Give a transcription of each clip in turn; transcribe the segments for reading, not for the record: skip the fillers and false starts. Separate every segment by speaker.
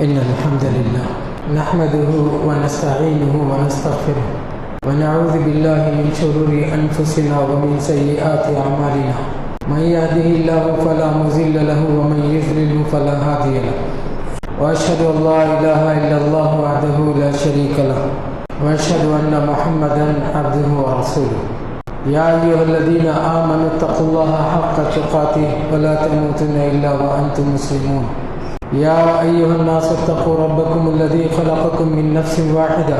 Speaker 1: إن الحمد لله نحمده ونستعينه ونستغفره ونعوذ بالله من شرور أنفسنا ومن سيئات أعمالنا من يهده الله فلا مضل له ومن يضلل فلا هادي له وأشهد أن لا إله إلا الله وحده لا شريك له وأشهد أن محمدا عبده ورسوله يا أيها الذين آمنوا اتقوا الله حق تقاته ولا تموتن إلا وأنتم مسلمون يا أيها الناس اتقوا ربكم الذي خلقكم من نفس واحدة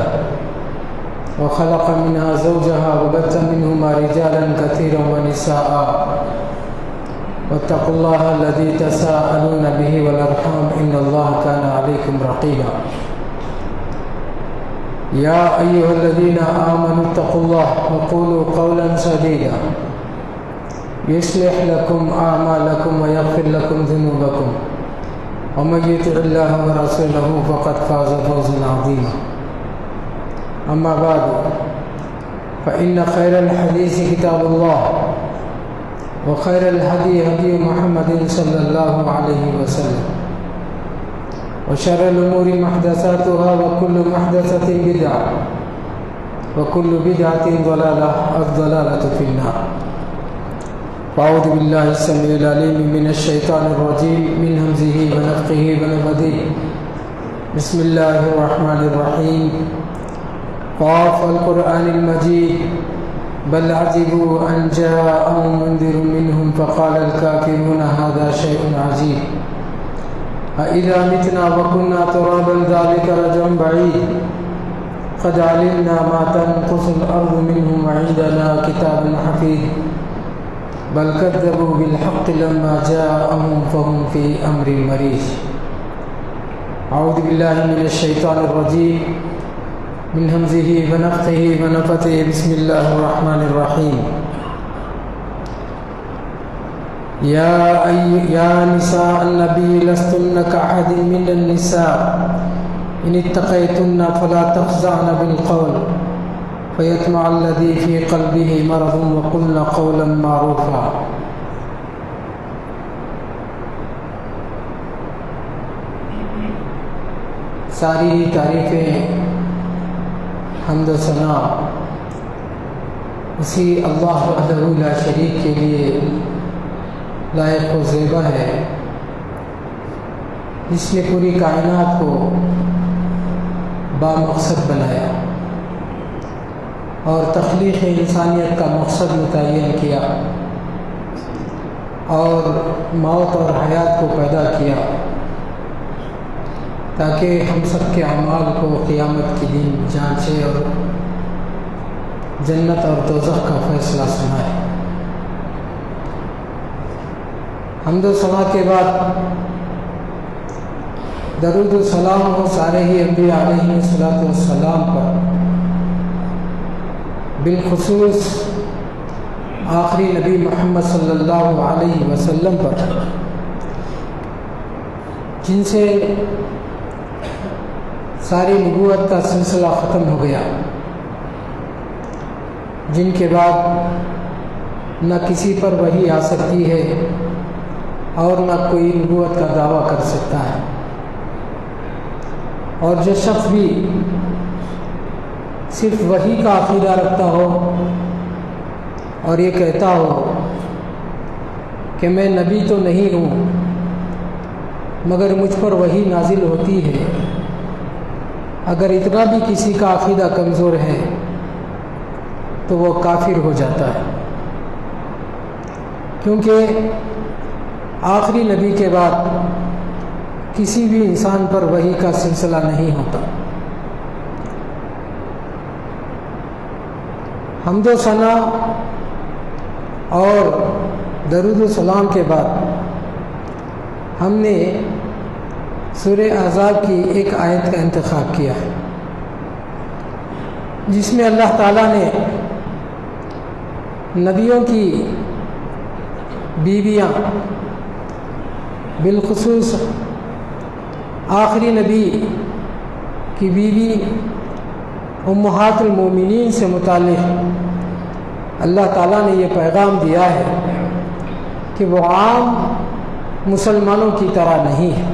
Speaker 1: وخلق منها زوجها وبث منهما رجالا كثيرا ونساء واتقوا الله الذي تساءلون به والأرحام إن الله كان عليكم رقيبا يا أيها الذين آمنوا اتقوا الله وقولوا قولا سديدا يصلح لكم أعمالكم ويغفر لكم ذنوبكم ومن يطع الله ورسوله فقد فاز فوزا عظيما أما بعد فإن خير الحديث كتاب الله وخير الهدي هدي محمد صلى الله عليه وسلم وشر الأمور محدثاتها وكل محدثة بدعة وكل بدعة ضلالة الضلالة في النار فأعوذ بالله السميع العليم من الشيطان الرجيم من همزه ونفخه ونفثه بسم الله الرحمن الرحيم قاف القرآن المجيد بل عجبوا أن جاءهم منذر منهم فقال الكافرون هذا شيء عجيب أإذا متنا وكنا ترابا ذلك رجع بعيد قد علمنا ما تنقص الأرض منهم وعندنا كتاب حفيظ بل كذبوا بالحق لما جاءهم فهم في أمر مريج أعوذ بالله من الشيطان الرجيم من همزه ونفخه ونفثه بسم الله الرحمن الرحيم يا نساء النبي لستن كأحد من النساء إن اتقيتن فلا تخضعن بالقول فيطمع الذي في قلبه مرض وقلن قولا معروفا ساری تعریفیں حمد و ثنا اسی اللہ وحدہ لا شریک کے لیے لائق و زیبا ہے جس نے پوری کائنات کو بامقصد بنایا اور تخلیق انسانیت کا مقصد متعین کیا اور موت اور حیات کو پیدا کیا تاکہ ہم سب کے اعمال کو قیامت کے دن جانچے اور جنت اور دوزخ کا فیصلہ سنائے۔ حمد و ثنا کے بعد درود و سلام ہو سارے ہی انبیاء علیہ السلام پر، بالخصوص آخری نبی محمد صلی اللہ علیہ وسلم پر، جن سے ساری نبوت کا سلسلہ ختم ہو گیا، جن کے بعد نہ کسی پر وحی آ سکتی ہے اور نہ کوئی نبوت کا دعویٰ کر سکتا ہے، اور جو شخص بھی صرف وحی کا عقیدہ رکھتا ہو اور یہ کہتا ہو کہ میں نبی تو نہیں ہوں مگر مجھ پر وحی نازل ہوتی ہے، اگر اتنا بھی کسی کا عقیدہ کمزور ہے تو وہ کافر ہو جاتا ہے، کیونکہ آخری نبی کے بعد کسی بھی انسان پر وحی کا سلسلہ نہیں ہوتا۔ حمد و ثنا اور درود و سلام کے بعد ہم نے سورہ احزاب کی ایک آیت کا انتخاب کیا ہے، جس میں اللہ تعالیٰ نے نبیوں کی بیویاں، بالخصوص آخری نبی کی بیوی امہات المومنین سے متعلق اللہ تعالیٰ نے یہ پیغام دیا ہے کہ وہ عام مسلمانوں کی طرح نہیں ہے،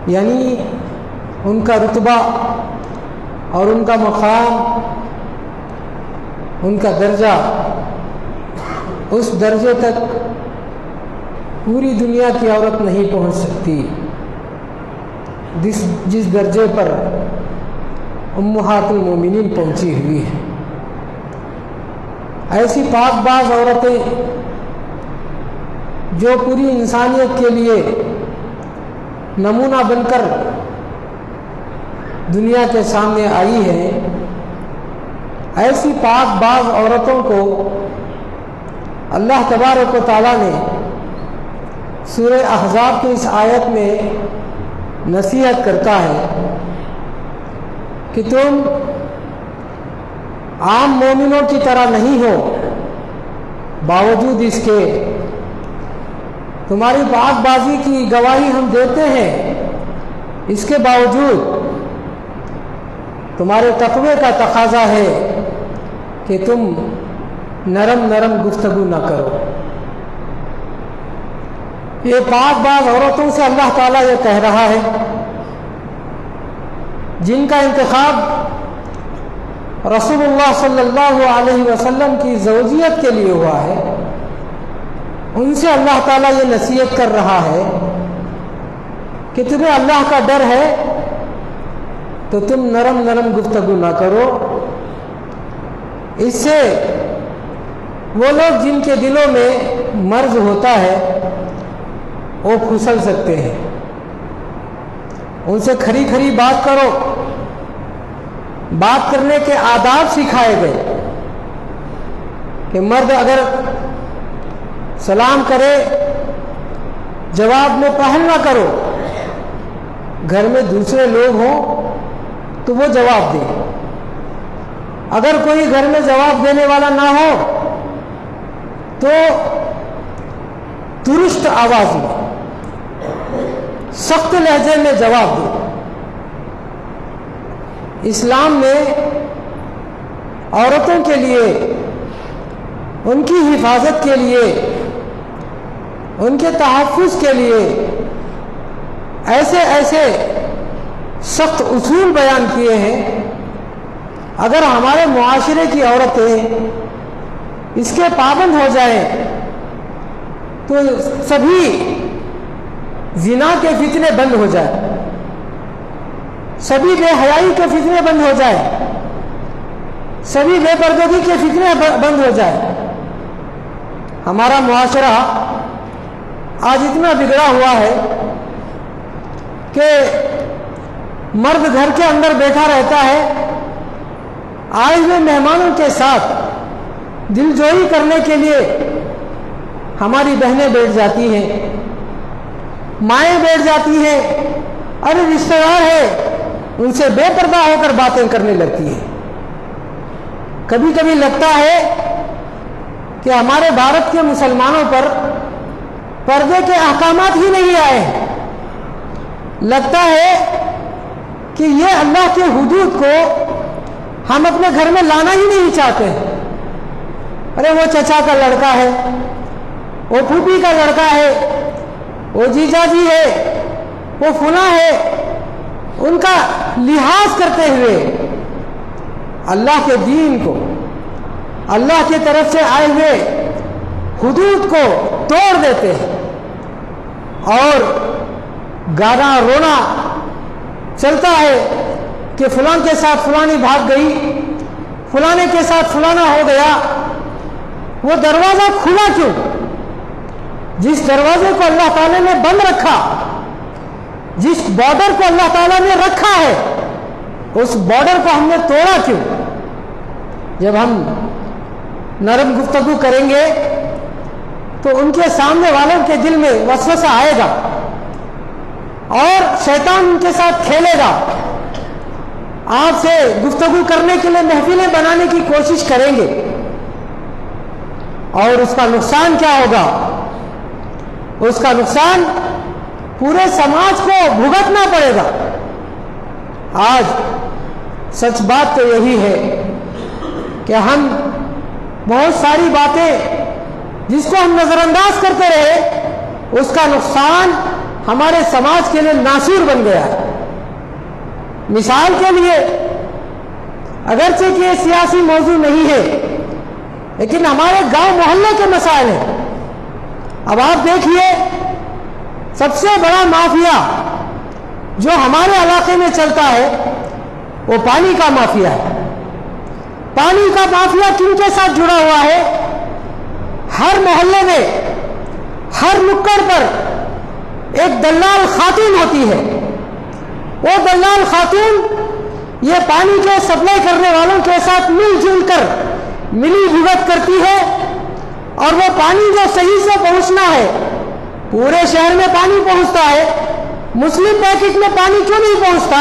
Speaker 1: یعنی ان کا رتبہ اور ان کا مقام، ان کا درجہ، اس درجے تک پوری دنیا کی عورت نہیں پہنچ سکتی جس درجے پر امہات المومنین پہنچی ہوئی ہیں۔ ایسی پاک باز عورتیں جو پوری انسانیت کے لیے نمونہ بن کر دنیا کے سامنے آئی ہیں، ایسی پاک باز عورتوں کو اللہ تبارک و تعالیٰ نے سورہ احزاب کی اس آیت میں نصیحت کرتا ہے کہ تم عام مومنوں کی طرح نہیں ہو، باوجود اس کے تمہاری پاک بازی کی گواہی ہم دیتے ہیں، اس کے باوجود تمہارے تقوی کا تقاضا ہے کہ تم نرم نرم گفتگو نہ کرو۔ یہ پاک باز عورتوں سے اللہ تعالیٰ یہ کہہ رہا ہے جن کا انتخاب رسول اللہ صلی اللہ علیہ وسلم کی زوجیت کے لیے ہوا ہے، ان سے اللہ تعالیٰ یہ نصیحت کر رہا ہے کہ تمہیں اللہ کا ڈر ہے تو تم نرم نرم گفتگو نہ کرو، اس سے وہ لوگ جن کے دلوں میں مرض ہوتا ہے وہ پھسل سکتے ہیں۔ ان سے کھری کھری بات کرو، بات کرنے کے آداب سکھائے گئے کہ مرد اگر سلام کرے جواب میں پہل نہ کرو، گھر میں دوسرے لوگ ہوں تو وہ جواب دیں، اگر کوئی گھر میں جواب دینے والا نہ ہو تو درست آواز میں سخت لہجے میں جواب دیں۔ اسلام میں عورتوں کے لیے، ان کی حفاظت کے لیے، ان کے تحفظ کے لیے ایسے ایسے سخت اصول بیان کیے ہیں، اگر ہمارے معاشرے کی عورتیں اس کے پابند ہو جائیں تو سبھی زنا کے فتنے بند ہو جائیں، سبھی بے حیائی کے فتنے بند ہو جائیں، سبھی بے پردگی کے فتنے بند ہو جائیں۔ ہمارا معاشرہ آج اتنا بگڑا ہوا ہے کہ مرد گھر کے اندر بیٹھا رہتا ہے، آئے ہوئے مہمانوں کے ساتھ دل جوئی کرنے کے لیے ہماری بہنیں بیٹھ جاتی ہیں، مائیں بیٹھ جاتی ہیں، ارے رشتہ دار ہے، ان سے بے پردہ ہو کر باتیں کرنے لگتی ہیں۔ کبھی کبھی لگتا ہے کہ ہمارے بھارت کے مسلمانوں پر پردے کے احکامات ہی نہیں آئے ہیں، لگتا ہے کہ یہ اللہ کے حدود کو ہم اپنے گھر میں لانا ہی نہیں چاہتے۔ ارے وہ چچا کا لڑکا ہے، وہ پھوپھی کا لڑکا ہے، وہ جیجا جی ہے، وہ فلاں ہے، ان کا لحاظ کرتے ہوئے اللہ کے دین کو، اللہ کی طرف سے آئے ہوئے حدود کو توڑ دیتے ہیں اور گانا رونا چلتا ہے کہ فلاں کے ساتھ فلانی بھاگ گئی، فلانے کے ساتھ فلانا ہو گیا۔ وہ دروازہ کھلا کیوں؟ جس دروازے کو اللہ تعالیٰ نے بند رکھا، جس بارڈر کو اللہ تعالیٰ نے رکھا ہے، اس بارڈر کو ہم نے توڑا کیوں؟ جب ہم نرم گفتگو کریں گے تو ان کے سامنے والوں کے دل میں وسوسہ آئے گا اور شیطان ان کے ساتھ کھیلے گا، آپ سے گفتگو کرنے کے لیے محفلیں بنانے کی کوشش کریں گے، اور اس کا نقصان کیا ہوگا؟ اس کا نقصان پورے سماج کو بھگتنا پڑے گا۔ آج سچ بات تو یہی ہے کہ ہم بہت ساری باتیں جس کو ہم نظر انداز کرتے رہے، اس کا نقصان ہمارے سماج کے لیے ناسور بن گیا ہے۔ مثال کے لیے، اگرچہ کہ یہ سیاسی موضوع نہیں ہے لیکن ہمارے گاؤں محلے کے مسائل ہیں۔ اب آپ دیکھیے، سب سے بڑا مافیا جو ہمارے علاقے میں چلتا ہے وہ پانی کا مافیا ہے۔ پانی کا مافیا کن کے ساتھ جڑا ہوا ہے؟ ہر محلے میں، ہر نکڑ پر ایک دلال خاتون ہوتی ہے۔ وہ دلال خاتون یہ پانی کے سپلائی کرنے والوں کے ساتھ مل جل کر ملی بھگت کرتی ہے، اور وہ پانی جو صحیح سے پہنچنا ہے، پورے شہر میں پانی پہنچتا ہے، مسلم پیکٹ میں پانی کیوں نہیں پہنچتا؟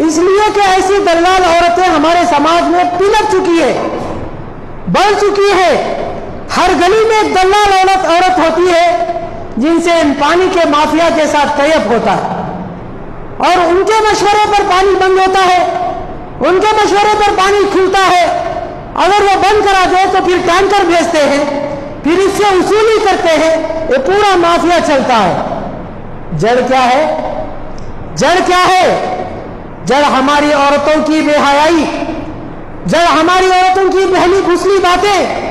Speaker 1: اس لیے کہ ایسی دلال عورتیں ہمارے سماج میں پلک چکی ہے، بڑھ چکی ہے۔ ہر گلی میں ایک دلال عورت ہوتی ہے جن سے ان پانی کے مافیا کے ساتھ طیب ہوتا ہے، اور ان کے مشورے پر پانی بند ہوتا ہے، ان کے مشورے پر پانی کھلتا ہے۔ اگر وہ بند کرا دے تو پھر ٹینکر بھیجتے ہیں، پھر اس سے وصولی کرتے ہیں، یہ پورا مافیا چلتا ہے۔ جڑ کیا ہے؟ جڑ کیا ہے؟ جڑ ہماری عورتوں کی بے حیائی، جڑ ہماری عورتوں کی بہلی پھسلی باتیں،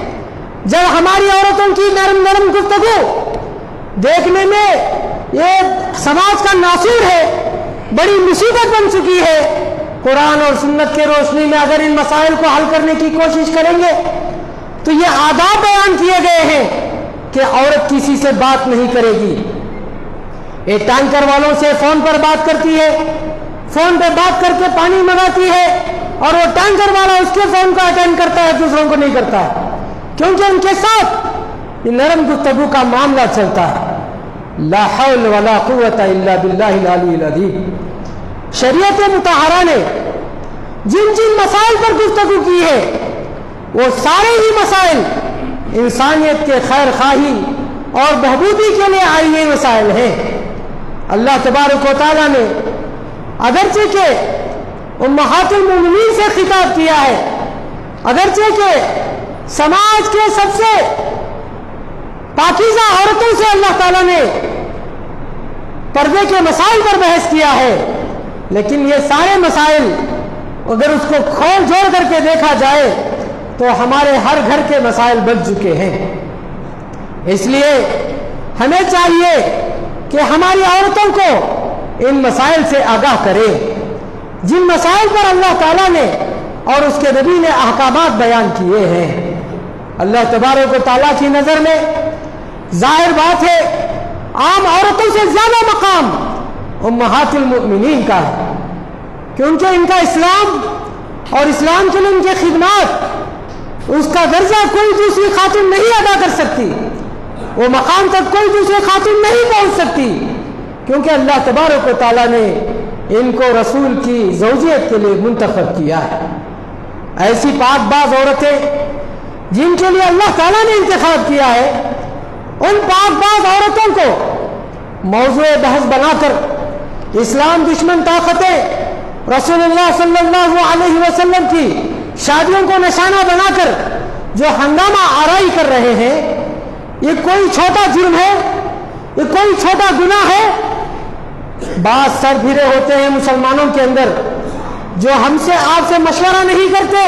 Speaker 1: جڑ ہماری عورتوں کی نرم نرم گفتگو۔ دیکھنے میں یہ سماج کا ناسور ہے، بڑی مصیبت بن چکی ہے۔ قرآن اور سنت کے روشنی میں اگر ان مسائل کو حل کرنے کی کوشش کریں گے تو یہ آداب بیان کیے گئے ہیں کہ عورت کسی سے بات نہیں کرے گی۔ یہ ٹینکر والوں سے فون پر بات کرتی ہے، فون پہ بات کر کے پانی منگاتی ہے، اور وہ ٹینکر والا اس کے فون کو اٹینڈ کرتا ہے، دوسروں کو نہیں کرتا ہے، کیونکہ ان کے ساتھ یہ نرم گفتگو کا معاملہ چلتا ہے۔ لا حول ولا قوت الا باللہ العلی العظیم۔ شریعت مطہرہ نے جن جن مسائل پر گفتگو کی ہے وہ سارے ہی مسائل انسانیت کے خیر خواہی اور بہبودی کے لیے آئی ہوئی مسائل ہیں۔ اللہ تبارک و تعالیٰ نے اگرچہ کہ امہات المومنین سے خطاب کیا ہے، اگرچہ کہ سماج کے سب سے پاکیزہ عورتوں سے اللہ تعالیٰ نے پردے کے مسائل پر بحث کیا ہے، لیکن یہ سارے مسائل اگر اس کو کھول جوڑ کر کے دیکھا جائے تو ہمارے ہر گھر کے مسائل بن چکے ہیں۔ اس لیے ہمیں چاہیے کہ ہماری عورتوں کو ان مسائل سے آگاہ کرے، جن مسائل پر اللہ تعالیٰ نے اور اس کے نبی نے احکامات بیان کیے ہیں۔ اللہ تبارک و تعالیٰ کی نظر میں ظاہر بات ہے عام عورتوں سے زیادہ مقام امہات المؤمنین کا ہے، کیونکہ ان کا اسلام اور اسلام کے لیے ان کی خدمات، اس کا درجہ کوئی دوسری خاتون نہیں ادا کر سکتی، وہ مقام تک کوئی دوسری خاتون نہیں پہنچ سکتی، کیونکہ اللہ تبارک و تعالیٰ نے ان کو رسول کی زوجیت کے لیے منتخب کیا ہے۔ ایسی پاک باز عورتیں جن کے لیے اللہ تعالیٰ نے انتخاب کیا ہے، ان پاک باز عورتوں کو موضوع بحث بنا کر اسلام دشمن طاقتیں رسول اللہ صلی اللہ علیہ وسلم کی شادیوں کو نشانہ بنا کر جو ہنگامہ آرائی کر رہے ہیں، یہ کوئی چھوٹا جرم ہے؟ یہ کوئی چھوٹا گناہ ہے؟ بعض سر پھرے ہوتے ہیں مسلمانوں کے اندر جو ہم سے آپ سے مشورہ نہیں کرتے،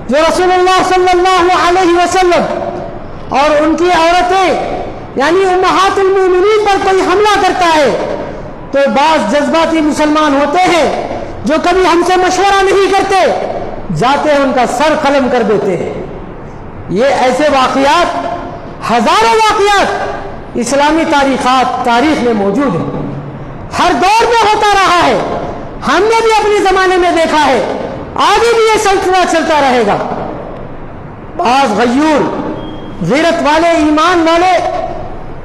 Speaker 1: جو رسول اللہ صلی اللہ علیہ وسلم اور ان کی عورتیں یعنی امہات المومنین پر کوئی حملہ کرتا ہے تو بعض جذباتی مسلمان ہوتے ہیں جو کبھی ہم سے مشورہ نہیں کرتے، جاتے ہیں ان کا سر قلم کر دیتے ہیں۔ یہ ایسے واقعات، ہزاروں واقعات اسلامی تاریخ میں موجود ہیں، ہر دور میں ہوتا رہا ہے، ہم نے بھی اپنے زمانے میں دیکھا ہے، آگے بھی یہ سلسلہ چلتا رہے گا۔ بعض غیور، غیرت والے، ایمان والے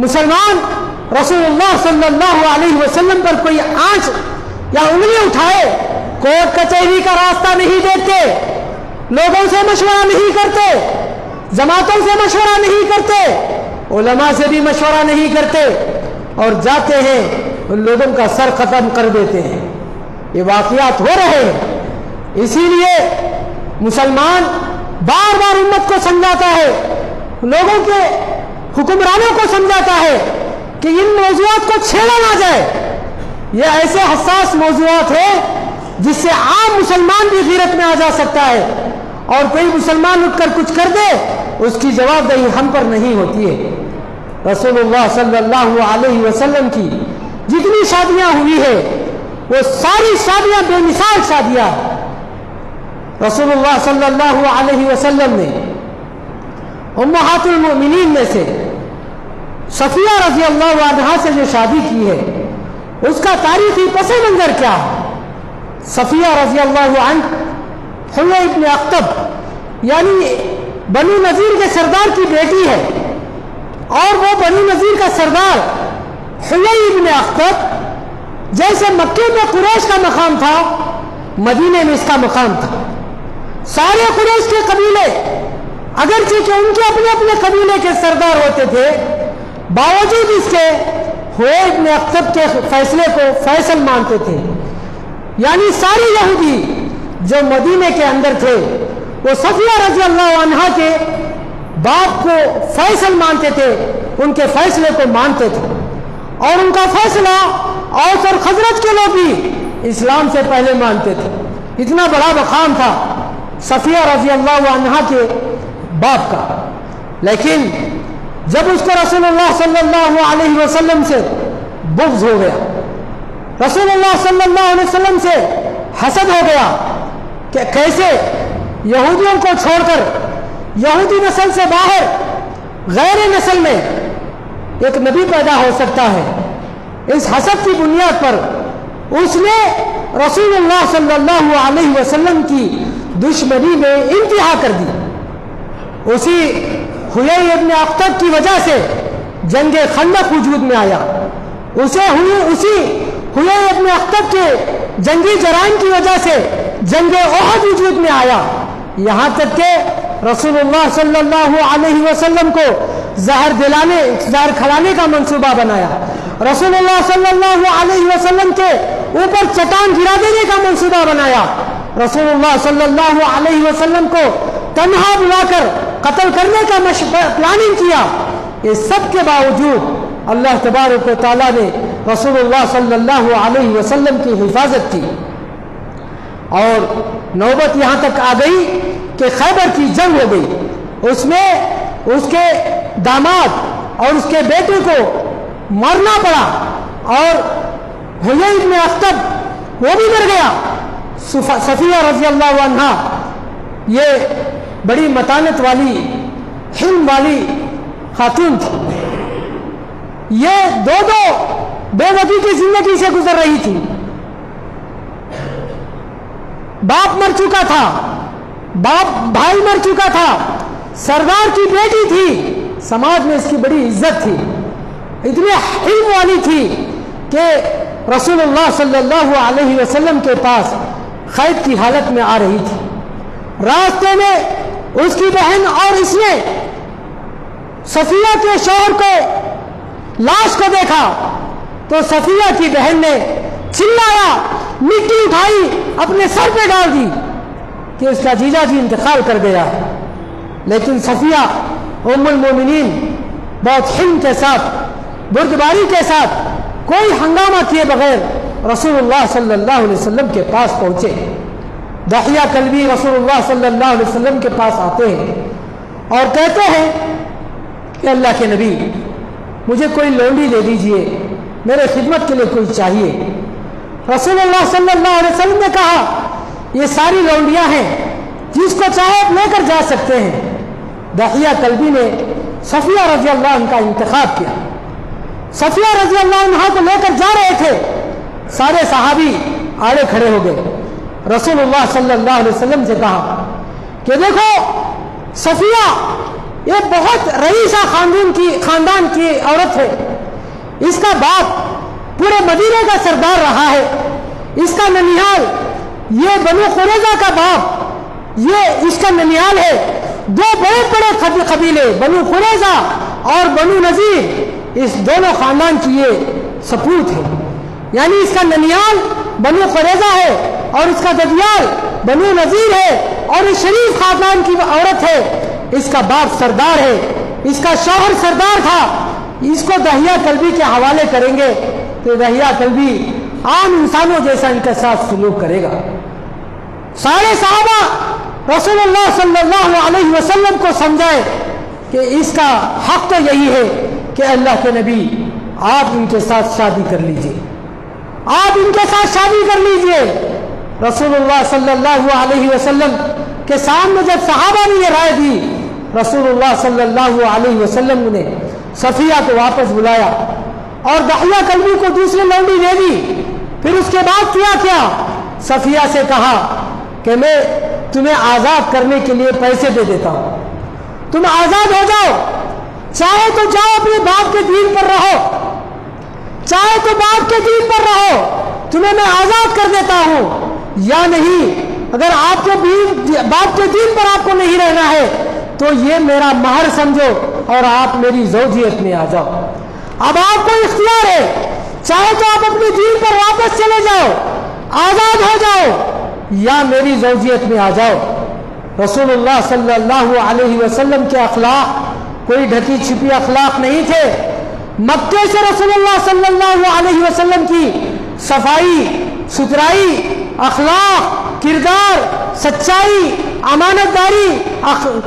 Speaker 1: مسلمان رسول اللہ صلی اللہ علیہ وسلم پر کوئی آنچ یا انگلی اٹھائے، کورٹ کچہری کا راستہ نہیں دیکھتے، لوگوں سے مشورہ نہیں کرتے، جماعتوں سے مشورہ نہیں کرتے، علماء سے بھی مشورہ نہیں کرتے، اور جاتے ہیں ان لوگوں کا سر ختم کر دیتے ہیں۔ یہ واقعات ہو رہے ہیں۔ اسی لیے مسلمان بار بار امت کو سمجھاتا ہے، لوگوں کے حکمرانوں کو سمجھاتا ہے
Speaker 2: کہ ان موضوعات کو چھیڑا نہ جائے. یہ ایسے حساس موضوعات ہیں جس سے عام مسلمان بھی غیرت میں آ جا سکتا ہے، اور کوئی مسلمان اٹھ کر کچھ کر دے اس کی جواب دہی ہم پر نہیں ہوتی ہے. رسول اللہ صلی اللہ علیہ وسلم کی جتنی شادیاں ہوئی ہے وہ ساری شادیاں بے مثال شادیاں. رسول اللہ صلی اللہ علیہ وسلم نے امہات المؤمنین میں سے صفیہ رضی اللہ عنہا سے جو شادی کی ہے اس کا تاریخی پس منظر کیا ہے؟ صفیہ رضی اللہ عنہ حیی ابن اخطب یعنی بنو نذیر کے سردار کی بیٹی ہے، اور وہ بنو نذیر کا سردار حیی ابن اخطب جیسے مکے میں قریش کا مقام تھا مدینے میں اس کا مقام تھا. سارے قریش کے قبیلے اگرچہ کہ ان کے اپنے اپنے قبیلے کے سردار ہوتے تھے، باوجود اس کے حیی ابن اخطب کے فیصلے کو فیصل مانتے تھے. یعنی ساری یہودی جو مدینے کے اندر تھے وہ صفیہ رضی اللہ عنہا کے باپ کو فیصل مانتے تھے، ان کے فیصلے کو مانتے تھے، اور ان کا فیصلہ اوس اور خزرج کے لوگ بھی اسلام سے پہلے مانتے تھے. اتنا بڑا مقام تھا صفیہ رضی اللہ عنہا کے باپ کا. لیکن جب اس کو رسول اللہ صلی اللہ علیہ وسلم سے بغض ہو گیا، رسول اللہ صلی اللہ علیہ وسلم سے حسد ہو گیا کہ کیسے یہودیوں کو چھوڑ کر یہودی نسل سے باہر غیر نسل میں ایک نبی پیدا ہو سکتا ہے، اس حسد کی بنیاد پر اس نے رسول اللہ صلی اللہ علیہ وسلم کی دشمنی میں انتہا کر دی. اسی حیی ابن اخطب کی وجہ سے جنگ خندق وجود میں آیا، اسی حیی ابن اخطب کے جنگی جرائم کی وجہ سے جنگ احد وجود میں آیا، یہاں تک کہ رسول اللہ صلی اللہ علیہ وسلم کو زہر کھلانے کا منصوبہ بنایا، رسول اللہ صلی اللہ علیہ وسلم کے اوپر چٹان گرا دینے کا منصوبہ بنایا، رسول اللہ صلی اللہ علیہ وسلم کو تنہا بلا کر قتل کرنے کا پلاننگ کیا. یہ سب کے باوجود اللہ تبارک و تعالیٰ نے رسول اللہ صلی اللہ علیہ وسلم کی حفاظت کی، اور نوبت یہاں تک آ گئی کہ خیبر کی جنگ ہو گئی. اس میں اس کے داماد اور اس کے بیٹے کو مرنا پڑا، اور حیی ابن اخطب وہ بھی مر گیا. صفیہ رضی اللہ عنہا یہ بڑی متانت والی حلم والی خاتون تھی، یہ دو بے وقتی کی زندگی سے گزر رہی تھی. باپ مر چکا تھا، بھائی مر چکا تھا، سردار کی بیٹی تھی، سماج میں اس کی بڑی عزت تھی، اتنی حلم والی تھی کہ رسول اللہ صلی اللہ علیہ وسلم کے پاس قید کی حالت میں آ رہی تھی. راستے میں اس کی بہن اور اس نے صفیہ کے شوہر کو لاش کو دیکھا تو صفیہ کی بہن نے چلایا، مٹی اٹھائی اپنے سر پہ ڈال دی کہ اس کا جیجا جی انتقال کر گیا. لیکن صفیہ ام المومنین بہت حلم کے ساتھ، بردباری کے ساتھ، کوئی ہنگامہ کیے بغیر رسول اللہ صلی اللہ علیہ وسلم کے پاس پہنچے. دحیہ کلبی رسول اللہ صلی اللہ علیہ وسلم کے پاس آتے ہیں اور کہتے ہیں کہ اللہ کے نبی مجھے کوئی لونڈی دے دیجئے، میرے خدمت کے لیے کوئی چاہیے. رسول اللہ صلی اللہ علیہ وسلم نے کہا یہ ساری لونڈیاں ہیں، جس کو چاہے آپ لے کر جا سکتے ہیں. دحیہ کلبی نے صفیہ رضی اللہ عنہ کا انتخاب کیا. صفیہ رضی اللہ عنہ کو لے کر جا رہے تھے، سارے صحابی آڑے کھڑے ہو گئے. رسول اللہ صلی اللہ علیہ وسلم سے کہا کہ دیکھو صفیہ یہ بہت رئیسہ خاندان کی عورت ہے، اس کا باپ پورے مدینے کا سردار رہا ہے، اس کا ننیال یہ بنو قریظہ کا باپ یہ اس کا ننیال ہے. دو بڑے بڑے قبیلے بنو قریظہ اور بنو نذیر، اس دونوں خاندان کی یہ سپوت ہے، یعنی اس کا ننیال بنو قریظہ ہے اور اس کا ددیال بنو نذیر ہے، اور اس شریف خاندان کی عورت ہے، اس کا باپ سردار ہے، اس کا شوہر سردار تھا، اس کو دہیہ قلبی کے حوالے کریں گے تو دہیہ قلبی عام انسانوں جیسا ان کے ساتھ سلوک کرے گا۔ سارے صحابہ رسول اللہ صلی اللہ علیہ وسلم کو سمجھائے کہ اس کا حق تو یہی ہے کہ اللہ کے نبی آپ ان کے ساتھ شادی کر لیجئے، آپ ان کے ساتھ شادی کر لیجئے۔ رسول اللہ صلی اللہ علیہ وسلم کے سامنے جب صحابہ نے یہ رائے دی، رسول اللہ صلی اللہ علیہ وسلم نے صفیہ کو واپس بلایا اور دہیہ قلبی کو دوسری لونڈی دے دی۔ پھر اس کے بعد کیا صفیہ سے کہا کہ میں تمہیں آزاد کرنے کے لیے پیسے دے دیتا ہوں، تم آزاد ہو جاؤ، چاہے تو جاؤ اپنے باپ کے دین پر رہو، چاہے تو باپ کے دین پر رہو، تمہیں میں آزاد کر دیتا ہوں، یا نہیں اگر آپ کے باپ کے دین پر آپ کو نہیں رہنا ہے تو یہ میرا مہر سمجھو اور آپ میری زوجیت میں آ جاؤ۔ اب آپ کو اختیار ہے، چاہے تو آپ اپنے دین پر واپس چلے جاؤ، آزاد ہو جاؤ، یا میری زوجیت میں آ جاؤ۔ رسول اللہ صلی اللہ علیہ وسلم کے اخلاق کوئی ڈھکی چھپی اخلاق نہیں تھے۔ مکے سے رسول اللہ صلی اللہ علیہ وسلم کی صفائی ستھرائی، اخلاق، کردار، سچائی، امانت داری،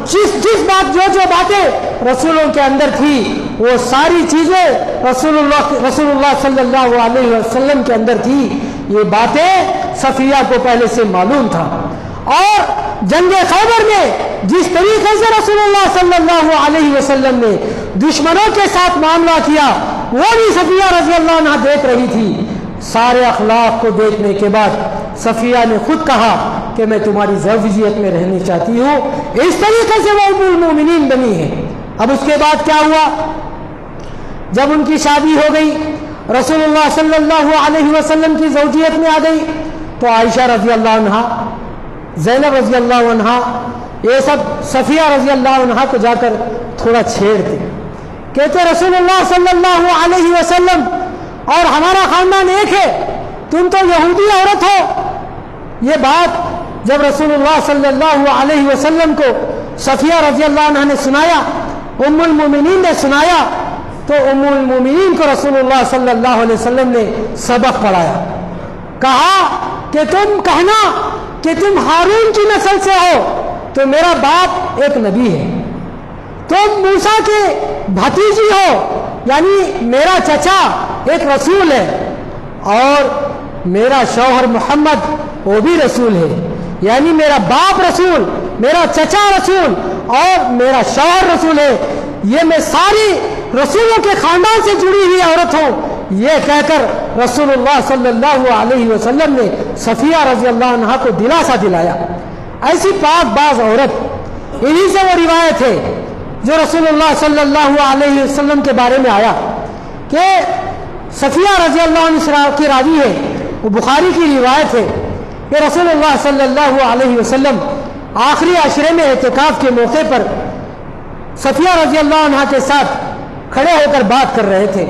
Speaker 2: جس بات جو باتیں رسولوں کے اندر تھی وہ ساری چیزیں رسول اللہ صلی اللہ علیہ وسلم کے اندر تھی۔ یہ باتیں صفیہ کو پہلے سے معلوم تھا، اور جنگ خیبر میں جس طریقے سے رسول اللہ صلی اللہ علیہ وسلم نے دشمنوں کے ساتھ معاملہ کیا وہ بھی صفیہ رضی اللہ عنہ دیکھ رہی تھی۔ سارے اخلاق کو دیکھنے کے بعد صفیہ نے خود کہا کہ میں تمہاری زوجیت میں رہنی چاہتی ہوں، اس طریقے سے وہ ام المومنین بنی ہے۔ اب اس کے بعد کیا ہوا؟ جب ان کی شادی ہو گئی، رسول اللہ صلی اللہ علیہ وسلم کی زوجیت میں آ گئی، تو عائشہ رضی اللہ عنہ، زینب رضی اللہ عنہ، یہ سب صفیہ رضی اللہ عنہ کو جا کر تھوڑا چھیڑتے، کہتے رسول اللہ صلی اللہ علیہ وسلم اور ہمارا خاندان ایک ہے، تم تو یہودی عورت ہو۔ یہ بات جب رسول اللہ صلی اللہ علیہ وسلم کو صفیہ رضی اللہ عنہ نے سنایا، ام المومنین نے سنایا، تو ام المومنین کو رسول اللہ صلی اللہ علیہ وسلم نے سبق پڑھایا، کہا کہ تم کہنا کہ تم ہارون کی نسل سے ہو تو میرا باپ ایک نبی ہے، تم موسیٰ کے بھتیجی ہو یعنی میرا چچا ایک رسول ہے، اور میرا شوہر محمد وہ بھی رسول ہے، یعنی میرا باپ رسول، میرا چچا رسول اور میرا شوہر رسول ہے، یہ میں ساری رسولوں کے خاندان سے جڑی ہوئی عورت ہوں۔ یہ کہہ کر رسول اللہ صلی اللہ علیہ وسلم نے صفیہ رضی اللہ عنہ کو دلاسا دلایا۔ ایسی پاک باز عورت، انہی سے وہ روایت ہے جو رسول اللہ صلی اللہ علیہ وسلم کے بارے میں آیا کہ صفیہ رضی اللہ عنہ کی راوی ہے، وہ بخاری کی روایت ہے کہ رسول اللہ صلی اللہ علیہ وسلم آخری عشرے میں اعتکاف کے موقع پر صفیہ رضی اللہ عنہ کے ساتھ کھڑے ہو کر بات کر رہے تھے،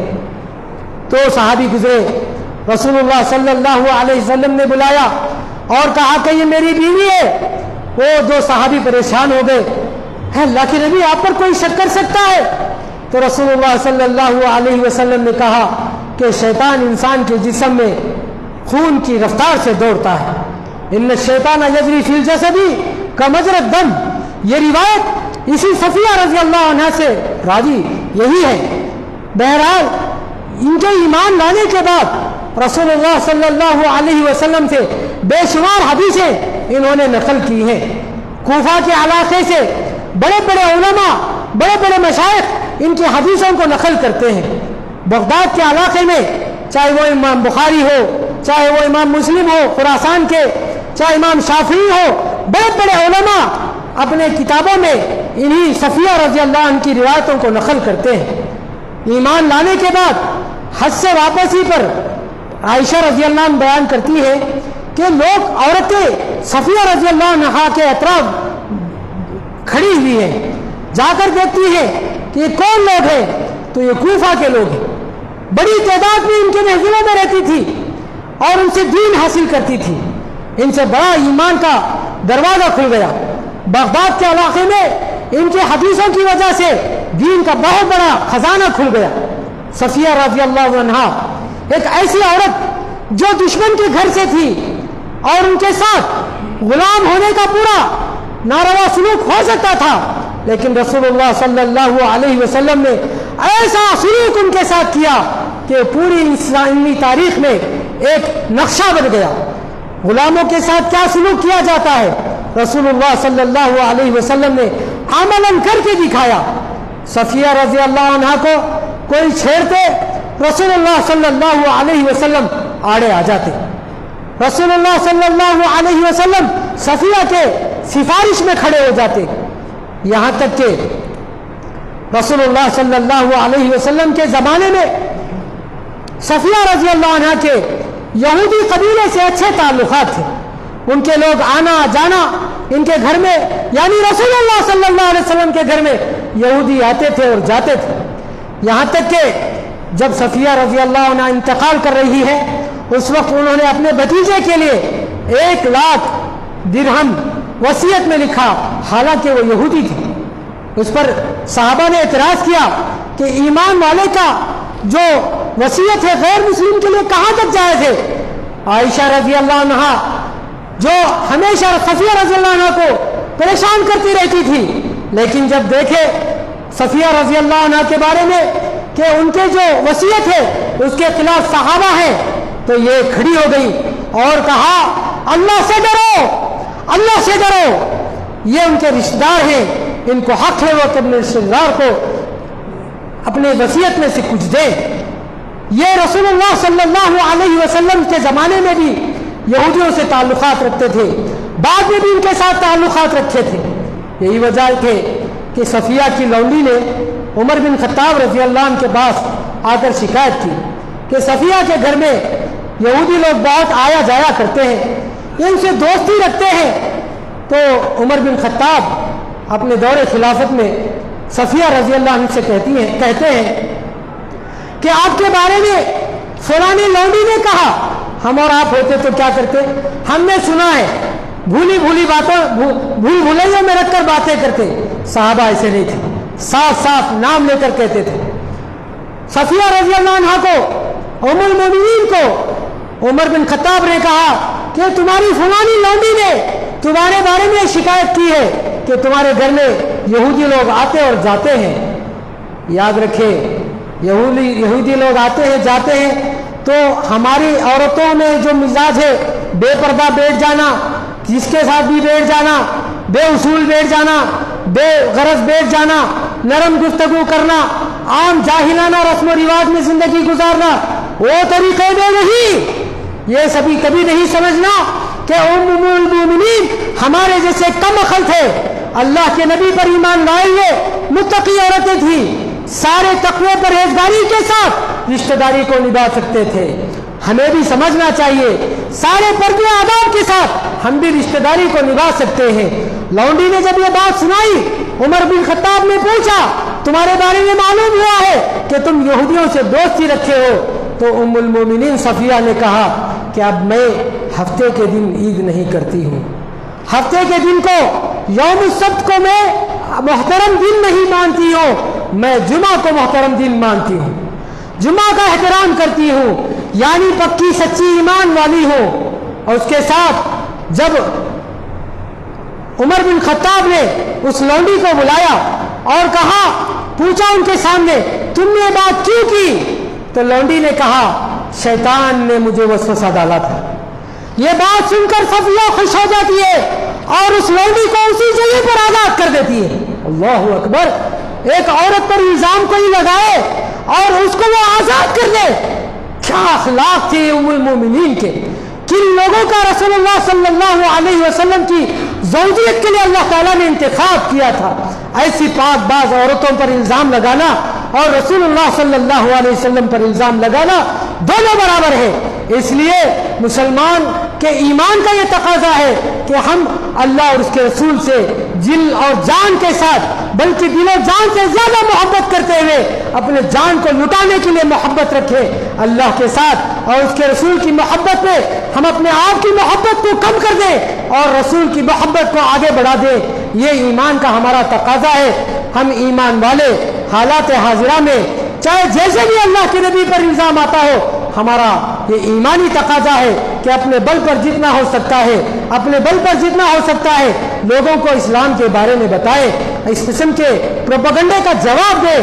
Speaker 2: تو صحابی گزرے، رسول اللہ صلی اللہ علیہ وسلم نے بلایا اور کہا کہ یہ میری بیوی ہے۔ وہ دو صحابی پریشان ہو گئے، اللہ کے نبی آپ پر کوئی شک کر سکتا ہے؟ تو رسول اللہ صلی اللہ علیہ وسلم نے کہا کہ شیطان انسان کے جسم میں خون کی رفتار سے دوڑتا ہے، ان الشیطان یجری فی الجسد کمجرى الدم۔ یہ روایت اسی صفیہ رضی اللہ عنہ سے راوی یہی ہے۔ بہرحال ان کے ایمان لانے کے بعد رسول اللہ صلی اللہ علیہ وسلم سے بے شمار حدیثیں انہوں نے نقل کی ہیں۔ کوفہ کے علاقے سے بڑے بڑے علماء، بڑے بڑے مشائخ ان کی حدیثوں کو نقل کرتے ہیں۔ بغداد کے علاقے میں چاہے وہ امام بخاری ہو، چاہے وہ امام مسلم ہو خراسان کے، چاہے امام شافعی ہو، بڑے بڑے علماء اپنے کتابوں میں انہی صفیہ رضی اللہ عنہ کی روایتوں کو نقل کرتے ہیں۔ ایمان لانے کے بعد حج سے واپسی پر عائشہ رضی اللہ عنہ بیان کرتی ہے کہ لوگ، عورتیں صفیہ رضی اللہ عنہ کے اطراف کھڑی ہوئی ہیں، جا کر دیکھتی ہیں کہ یہ کون لوگ ہیں، تو یہ کوفہ کے لوگ ہیں۔ بڑی تعداد میں ان کے محفلوں میں رہتی تھی اور ان سے دین حاصل کرتی تھی، ان سے بڑا ایمان کا دروازہ کھل گیا۔ بغداد کے علاقے میں ان کے حدیثوں کی وجہ سے دین کا بہت بڑا خزانہ کھل گیا۔ صفیہ رضی اللہ عنہا ایک ایسی عورت جو دشمن کے گھر سے تھی اور ان کے ساتھ غلام ہونے کا پورا ناروا سلوک ہو سکتا تھا، لیکن رسول اللہ صلی اللہ علیہ وسلم نے ایسا سلوک ان کے ساتھ کیا کہ پوری اسلامی تاریخ میں ایک نقشہ بن گیا۔ غلاموں کے ساتھ کیا سلوک کیا جاتا ہے رسول اللہ صلی اللہ علیہ وسلم نے عملاً کر کے دکھایا۔ صفیہ رضی اللہ عنہا کو کوئی چھیڑتے، رسول اللہ صلی اللہ علیہ وسلم آڑے آ جاتے۔ رسول اللہ صلی اللہ علیہ وسلم صفیہ کے سفارش میں کھڑے ہو جاتے، یہاں تک کہ رسول اللہ صلی اللہ علیہ وسلم کے زمانے میں صفیہ رضی اللہ عنہ کے یہودی قبیلے سے اچھے تعلقات تھے۔ ان کے لوگ آنا جانا ان کے گھر میں، یعنی رسول اللہ صلی اللہ علیہ وسلم کے گھر میں یہودی آتے تھے اور جاتے تھے، یہاں تک کہ جب صفیہ رضی اللہ عنہ انتقال کر رہی ہے اس وقت انہوں نے اپنے بھتیجے کے لیے 1,00,000 درہم وصیت میں لکھا، حالانکہ وہ یہودی تھی۔ اس پر صحابہ نے اعتراض کیا کہ ایمان والے کا جو وصیت ہے غیر مسلم کے لیے کہاں تک جائز ہے؟ عائشہ رضی اللہ عنہ جو ہمیشہ صفیہ رضی اللہ عنہ کو پریشان کرتی رہتی تھی، لیکن جب دیکھے صفیہ رضی اللہ عنہ کے بارے میں کہ ان کے جو وصیت ہے اس کے خلاف صحابہ ہیں، تو یہ کھڑی ہو گئی اور کہا اللہ سے ڈرو، اللہ سے ڈرو، یہ ان کے رشتہ دار ہیں، ان کو حق ہے وہ اپنے رشتہ دار کو اپنے وصیت میں سے کچھ دیں۔ یہ رسول اللہ صلی اللہ علیہ وسلم کے زمانے میں بھی یہودیوں سے تعلقات رکھتے تھے، بعد میں بھی ان کے ساتھ تعلقات رکھے تھے۔ یہی وجہ تھے کہ صفیہ کی لونڈی نے عمر بن خطاب رضی اللہ عنہ کے پاس آ کر شکایت کی کہ صفیہ کے گھر میں یہودی لوگ بہت آیا جایا کرتے ہیں، یہ ان سے دوستی رکھتے ہیں۔ تو عمر بن خطاب اپنے دور خلافت میں صفیہ رضی اللہ عنہ سے کہتے ہیں کہ آپ کے بارے میں فلانی لونڈی نے کہا، ہم اور آپ ہوتے تو کیا کرتے؟ ہم نے سنا ہے بھولی بھولی باتوں بھول بھلائیوں میں رکھ کر باتیں کرتے۔ صحابہ ایسے نہیں تھے، صاف صاف نام لے کر کہتے تھے۔ صفیہ رضی اللہ عنہ کو، ام المومنین کو عمر بن خطاب نے کہا کہ تمہاری فلانی لونڈی نے تمہارے بارے میں شکایت کی ہے کہ تمہارے گھر میں یہودی لوگ آتے اور جاتے ہیں۔ یاد رکھے یہودی لوگ آتے ہیں جاتے ہیں تو ہماری عورتوں میں جو مزاج ہے بے پردہ بیٹھ جانا، جس کے ساتھ بھی بیٹھ جانا، بے اصول بیٹھ جانا، بے غرض بیٹھ جانا، نرم گفتگو کرنا، عام جاہلانہ رسم و رواج میں زندگی گزارنا، وہ طریقے میں نہیں۔ یہ سبھی کبھی نہیں سمجھنا کہ ام المومنین ہمارے جیسے کم عقل تھے، اللہ کے نبی پر ایمان لائے ہوئے متقی عورتیں تھیں، سارے تقوی پرہیزگاری کے ساتھ رشتہ داری کو نبھا سکتے تھے۔ ہمیں بھی سمجھنا چاہیے سارے پردے آداب کے ساتھ ہم بھی رشتہ داری کو نبھا سکتے ہیں۔ لونڈی نے جب یہ بات سنائی، عمر بن خطاب نے پوچھا تمہارے بارے میں معلوم ہوا ہے کہ تم یہودیوں سے دوستی رکھے ہو؟ تو ام المومنین صفیہ نے کہا کہ اب میں ہفتے کے دن عید نہیں کرتی ہوں، ہفتے کے دن کو یوم السبت کو میں محترم دن نہیں مانتی ہوں، میں جمعہ کو محترم دن مانتی ہوں، جمعہ کا احترام کرتی ہوں، یعنی پکی سچی ایمان والی ہوں۔ اور اس کے ساتھ جب عمر بن خطاب نے اس لونڈی کو بلایا اور کہا، پوچھا ان کے سامنے تم نے بات کیوں کی؟ تو لونڈی نے کہا شیطان نے مجھے وسوسہ ڈالا تھا۔ یہ بات سن کر صفیہ خوش ہو جاتی ہے اور اس لونڈی کو اسی جگہ پر آزاد کر دیتی ہے۔ اللہ اکبر! ایک عورت پر الزام کوئی لگائے اور اس کو وہ آزاد کر دے، کیا اخلاق تھے ام المومنین کے! کن لوگوں کا رسول اللہ صلی اللہ علیہ وسلم کی زوجیت کے لیے اللہ تعالیٰ نے انتخاب کیا تھا۔ ایسی پاک باز عورتوں پر الزام لگانا اور رسول اللہ صلی اللہ علیہ وسلم پر الزام لگانا دونوں برابر ہے۔ اس لیے مسلمان کے ایمان کا یہ تقاضا ہے کہ ہم اللہ اور اس کے رسول سے دل اور جان کے ساتھ، بلکہ دل و جان سے زیادہ محبت کرتے ہوئے اپنے جان کو لٹانے کے لیے محبت رکھیں اللہ کے ساتھ، اور اس کے رسول کی محبت میں ہم اپنے آپ کی محبت کو کم کر دیں اور رسول کی محبت کو آگے بڑھا دیں۔ یہ ایمان کا ہمارا تقاضا ہے۔ ہم ایمان والے حالات حاضرہ میں چاہے جیسے بھی اللہ کے نبی پر الزام آتا ہو، ہمارا یہ ایمانی تقاضا ہے کہ اپنے بل پر جتنا ہو سکتا ہے، اپنے بل پر جتنا ہو سکتا ہے لوگوں کو اسلام کے بارے میں بتائے، اس قسم کے پروپیگنڈے کا جواب دے۔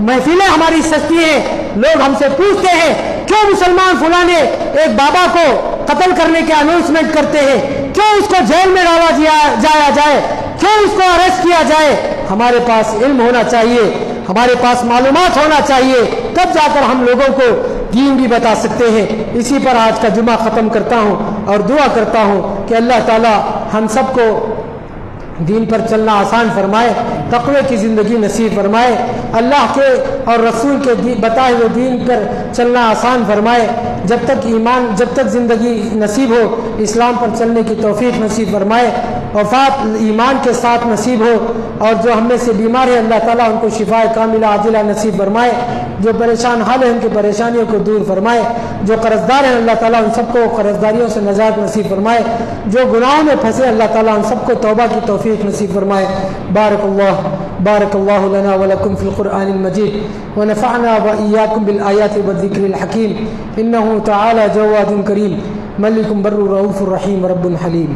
Speaker 2: محفلیں ہماری سستی ہیں، لوگ ہم سے پوچھتے ہیں کیوں مسلمان فلاں نے ایک بابا کو قتل کرنے کے اناؤنسمنٹ کرتے ہیں، کیوں اس کو جیل میں ڈالا جایا جائے، کیوں اس کو اریسٹ کیا جائے۔ ہمارے پاس علم ہونا چاہیے، ہمارے پاس معلومات ہونا چاہیے، تب جا کر ہم لوگوں کو دین بھی بتا سکتے ہیں۔ اسی پر آج کا جمعہ ختم کرتا ہوں اور دعا کرتا ہوں کہ اللہ تعالی ہم سب کو دین پر چلنا آسان فرمائے، تقوی کی زندگی نصیب فرمائے، اللہ کے اور رسول کے بتائے ہوئے دین پر چلنا آسان فرمائے، جب تک زندگی نصیب ہو اسلام پر چلنے کی توفیق نصیب فرمائے، وفات ایمان کے ساتھ نصیب ہو، اور جو ہم میں سے بیمار ہے اللہ تعالیٰ ان کو شفا کاملہ عاجلہ نصیب فرمائے، جو پریشان حال ہیں ان کی پریشانیوں کو دور فرمائے، جو قرض دار ہیں اللہ تعالیٰ ان سب کو قرض داریوں سے نجات نصیب فرمائے، جو گناہوں میں پھنسے اللہ تعالیٰ ان سب کو توبہ کی توفیق نصیب فرمائے۔ بارک اللہ لنا ولکم فی القرآن المجید ونفعنا وإیاکم بالآیات والذکر الحکیم، انہ تعالی جواد کریم ملک بر رؤوف رحیم رب حلیم۔